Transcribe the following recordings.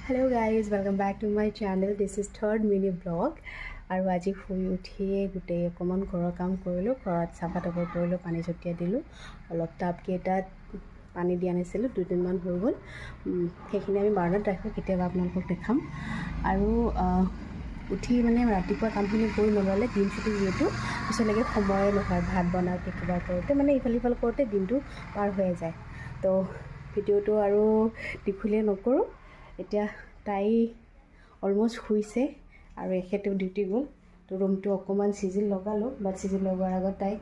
Hello guys, welcome back to my channel. This is third mini vlog. আৰু আজি শুই উঠিয়ে গোটেই অকমান ঘৰৰ কাম কৰিলোঁ, ঘৰত চাফা টাফা কৰিলোঁ, পানী ছটিয়াই দিলোঁ, অলপ টাবকেইটাত পানী দিয়া নাছিলোঁ, 2 দিনমান হৈ গ'ল। সেইখিনি আমি বাৰণত ৰাখোঁ, কেতিয়াবা আপোনালোকক দেখাম। আৰু উঠি মানে ৰাতিপুৱা কামখিনি কৰি নল'লে দিন চুটি যিহেতু পিছলৈকে সময়ে নহয়, ভাত বনাওঁতে কিবা কৰোঁতে মানে ইফাল সিফাল কৰোঁতে দিনটো পাৰ হৈ যায়। তো ভিডিঅ'টো আৰু দীঘলীয়া নকৰোঁ। এতিয়া তাই অলমষ্ট শুইছে আৰু এখেতেও ডিউটি গ'ল। তো ৰুমটো অকণমান চিজিল লগালোঁ, বাট চিজিল লগোৱাৰ আগত তাইক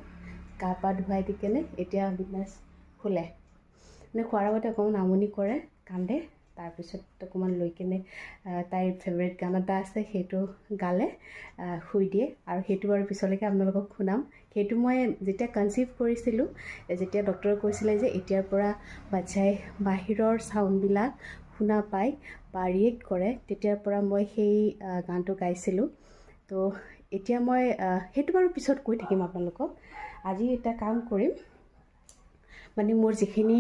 গা পা ধুৱাই দি কেনে এতিয়া বিনাশ শুলে। মানে খোৱাৰ আগতে অকণমান আমনি কৰে, কান্দে। তাৰপিছত অকণমান লৈ কেনে তাইৰ ফেভৰেট গান এটা আছে, সেইটো গালে শুই দিয়ে। আৰু সেইটো বাৰু পিছলৈকে আপোনালোকক শুনাম। সেইটো মই যেতিয়া কনচিভ কৰিছিলোঁ, যেতিয়া ডক্টৰে কৈছিলে যে এতিয়াৰ পৰা বাচ্ছাই বাহিৰৰ চাউণ্ডবিলাক শুনা পায় বা ৰিয়েক্ট কৰে, তেতিয়াৰ পৰা মই সেই গানটো গাইছিলোঁ। তো এতিয়া মই সেইটো বাৰু পিছত কৈ থাকিম আপোনালোকক। আজি এটা কাম কৰিম, মানে মোৰ যিখিনি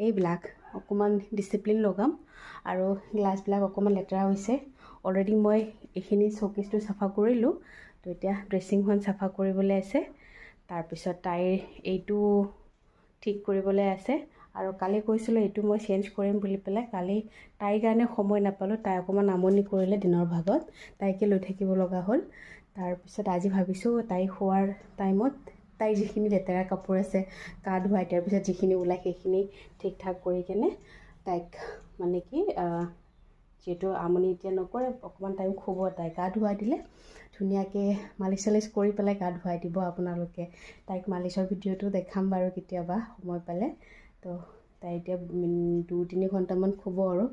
এইবিলাক অকণমান ডিচিপ্লিন লগাম। আৰু গ্লাছবিলাক অকণমান লেতেৰা হৈছে। অলৰেডি মই এইখিনি শ্ব'কেছটো চাফা কৰিলোঁ। তো এতিয়া ড্ৰেছিংখন চাফা কৰিবলৈ আছে। তাৰপিছত তাইৰ এইটো ঠিক কৰিবলৈ আছে। আৰু কালি কৈছিলোঁ এইটো মই চেঞ্জ কৰিম বুলি পেলাই, কালি তাইৰ কাৰণে সময় নাপালোঁ। তাই অকণমান আমনি কৰিলে দিনৰ ভাগত, তাইকে লৈ থাকিব লগা হ'ল। তাৰপিছত আজি ভাবিছোঁ তাই শোৱাৰ টাইমত তাইৰ যিখিনি লেতেৰা কাপোৰ আছে গা ধুৱাই দিয়াৰ পিছত যিখিনি ওলাই সেইখিনি ঠিক ঠাক কৰি কেনে তাইক মানে কি যিহেতু আমনি এতিয়া নকৰে, অকণমান টাইম শুব, তাই গা ধুৱাই দিলে ধুনীয়াকৈ মালিচ চালিচ কৰি পেলাই গা ধুৱাই দিব আপোনালোকে। তাইক মালিচৰ ভিডিঅ'টো দেখাম বাৰু কেতিয়াবা সময় পালে। তো তাই এতিয়া 2-3 ঘণ্টামান শুব আৰু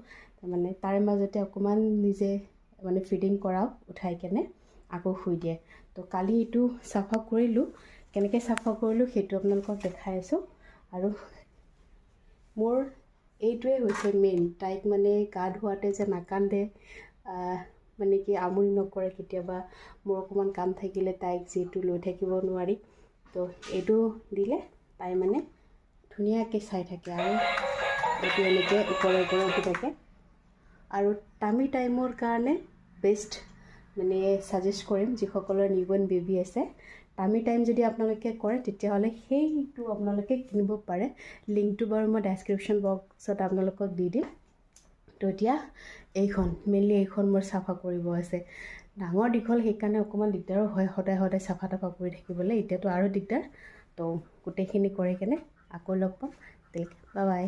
মানে তাৰে মাজতে অকণমান নিজে মানে ফিডিং কৰাও, উঠাই কেনে আকৌ শুই দিয়ে। তো কালি এইটো চাফা কৰিলোঁ, কেনেকৈ চাফা কৰিলোঁ সেইটো আপোনালোকক দেখাই আছোঁ। আৰু মোৰ এইটোৱে হৈছে মেইন, তাইক মানে গা ধুৱাতে যে নাকান্দে, মানে কি আমনি নকৰে। কেতিয়াবা মোৰ অকণমান কাম থাকিলে তাইক যিহেতু লৈ থাকিব নোৱাৰি, তো এইটো দিলে তাই মানে ধুনীয়াকৈ চাই থাকে আৰু এইটো এনেকৈ ওপৰে ওপৰে উঠি থাকে। আৰু টামি টাইমৰ কাৰণে বেষ্ট মানে ছাজেষ্ট কৰিম, যিসকলৰ নিউবৰ্ণ বেবী আছে, টামি টাইম যদি আপোনালোকে কৰে তেতিয়াহ'লে সেইটো আপোনালোকে কিনিব পাৰে। লিংকটো বাৰু মই ডেছক্ৰিপশ্যন বক্সত আপোনালোকক দি দিম। তো এতিয়া মেইনলি এইখন মোৰ চাফা কৰিব আছে। ডাঙৰ দীঘল সেইকাৰণে অকণমান দিগদাৰো হয় সদায় সদায় চাফা তাফা কৰি থাকিবলৈ, এতিয়াতো আৰু দিগদাৰ। তো গোটেইখিনি কৰি কেনে আকৌ লগ পাম। Bye bye.